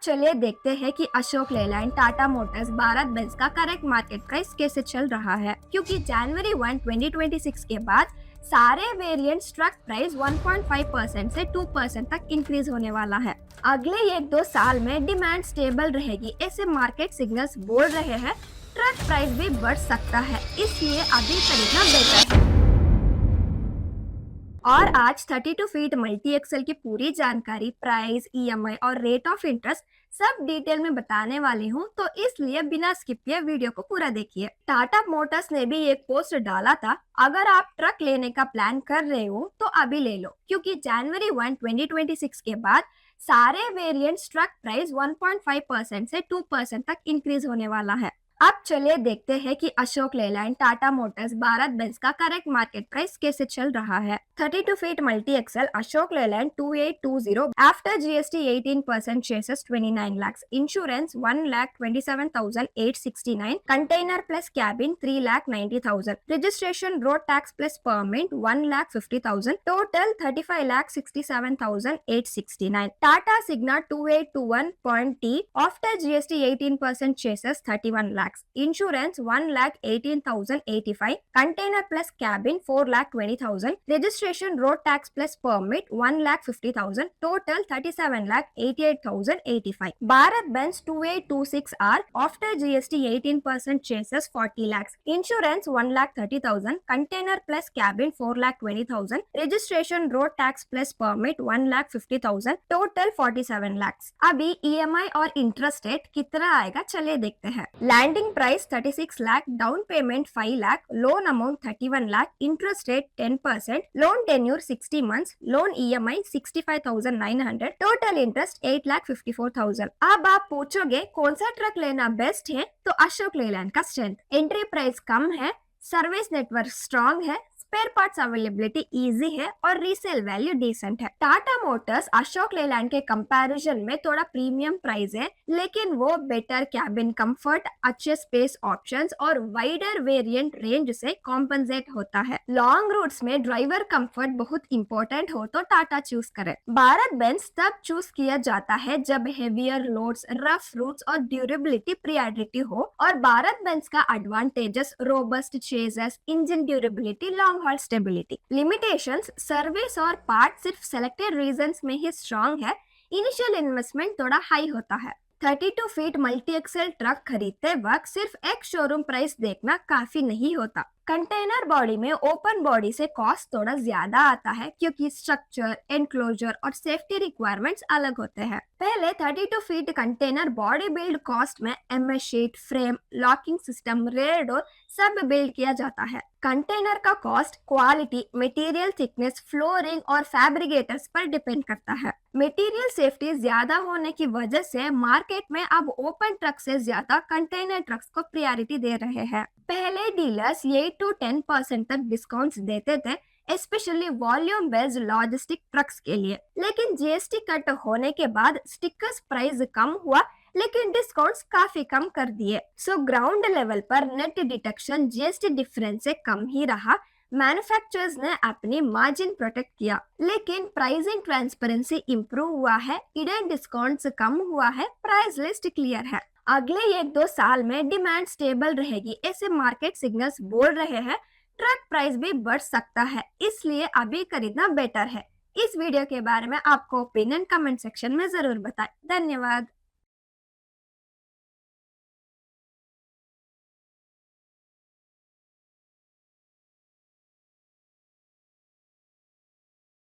चलिए देखते हैं कि अशोक लेलैंड टाटा मोटर्स भारत बेंज का करेक्ट मार्केट प्राइस कैसे चल रहा है, क्योंकि जनवरी 1, 2026 के बाद सारे वेरिएंट्स ट्रक प्राइस 1.5% से 2% तक इंक्रीज होने वाला है। अगले 1-2 साल में डिमांड स्टेबल रहेगी, ऐसे मार्केट सिग्नल्स बोल रहे हैं। ट्रक प्राइस भी बढ़ सकता है, इसलिए अभी खरीदना बेहतर है। और आज 32 फीट मल्टी एक्सल की पूरी जानकारी, प्राइस, ईएमआई और रेट ऑफ इंटरेस्ट सब डिटेल में बताने वाली हूँ, तो इसलिए बिना स्किप किए वीडियो को पूरा देखिए। टाटा मोटर्स ने भी एक पोस्ट डाला था, अगर आप ट्रक लेने का प्लान कर रहे हो तो अभी ले लो, क्योंकि जनवरी 1, 2026 के बाद सारे वेरिएंट्स ट्रक प्राइस 1.5% से 2% तक इंक्रीज होने वाला है। अब चलिए देखते हैं कि अशोक लेलैंड टाटा मोटर्स भारत बेंज का करेक्ट मार्केट प्राइस कैसे चल रहा है। 32 feet multi axle Ashok Leyland 2820 after GST 18% chassis 29 lakhs, insurance 1,27,869, container plus cabin 3,90,000, registration road tax plus permit 1,50,000, total 35,67,869। Tata Signa 2821.T after GST 18% chassis 31 lakhs, insurance 1,18,085, container plus cabin 4,20,000, registration road tax plus permit 1,50,000, total 37,88,085. Bharat Benz 2826R after GST 18% chases 40 lakhs, insurance 1,30,000, container plus cabin 4,20,000, registration road tax plus permit 1,50,000, total 47 lakhs. अभी EMI और interest rate कितना आएगा चलिए देखते हैं। Landing price 36 lakh, down payment 5 lakh, loan amount 31 lakh, interest rate 10%, loan tenure 60 months, loan EMI 65,900, total interest 8,54,000। अब आप पूछोगे कौन सा ट्रक लेना बेस्ट है, तो अशोक लेलैंड का स्ट्रेंथ, एंट्री प्राइस कम है, सर्विस नेटवर्क स्ट्रॉन्ग है, स्पेयर पार्ट्स अवेलेबिलिटी इजी है और रीसेल वैल्यू डिसेंट है। टाटा मोटर्स अशोक लेलैंड के कंपैरिजन में थोड़ा प्रीमियम प्राइस है, लेकिन वो बेटर कैबिन कंफर्ट, अच्छे स्पेस ऑप्शंस और वाइडर वेरिएंट रेंज से कॉम्पनसेट होता है। लॉन्ग रूट्स में ड्राइवर कंफर्ट बहुत इंपॉर्टेंट हो तो टाटा चूज करें। भारत बेंज तब चूज किया जाता है जब हेवियर लोड्स, रफ रूट्स और ड्यूरेबिलिटी प्रायोरिटी हो, और भारत बेंज का advantages robust chases, engine durability, long haul stability. Limitations, service और पार्ट सिर्फ सेलेक्टेड रीजंस में ही स्ट्रॉन्ग है, इनिशियल इन्वेस्टमेंट थोड़ा हाई होता है। 32 फीट मल्टी एक्सेल ट्रक खरीदते वक्त सिर्फ एक शोरूम प्राइस देखना काफी नहीं होता। कंटेनर बॉडी में ओपन बॉडी से कॉस्ट थोड़ा ज्यादा आता है, क्योंकि स्ट्रक्चर, एनक्लोजर और सेफ्टी रिक्वायरमेंट्स अलग होते हैं। पहले 32 feet container body build cost में MS sheet, frame, locking system, rear door सब बिल्ड किया जाता है। कंटेनर का cost quality, material thickness, flooring और फैब्रिकेटर्स पर डिपेंड करता है। मटेरियल सेफ्टी ज्यादा होने की वजह से मार्केट में अब ओपन ट्रक से ज्यादा कंटेनर ट्रक्स को प्रायोरिटी दे रहे हैं। पहले डीलर्स 8 to 10% तक डिस्काउंट्स देते थे, specially volume based logistic trucks के लिए, लेकिन जीएसटी कट होने के बाद स्टिकर्स प्राइस कम हुआ, लेकिन डिस्काउंट्स काफी कम कर दिए। सो ग्राउंड लेवल पर नेट डिडक्शन जीएसटी डिफरेंस से कम ही रहा। मैन्युफैक्चरर्स ने अपनी मार्जिन प्रोटेक्ट किया, लेकिन प्राइसिंग ट्रांसपेरेंसी इंप्रूव हुआ है, हिडन डिस्काउंट्स कम हुआ है, प्राइस लिस्ट क्लियर है। अगले 1-2 साल में डिमांड स्टेबल रहेगी, ऐसे मार्केट सिग्नल्स बोल रहे हैं। ट्रक प्राइस भी बढ़ सकता है, इसलिए अभी खरीदना बेटर है। इस वीडियो के बारे में आपको ओपिनियन कमेंट सेक्शन में जरूर बताएं। धन्यवाद।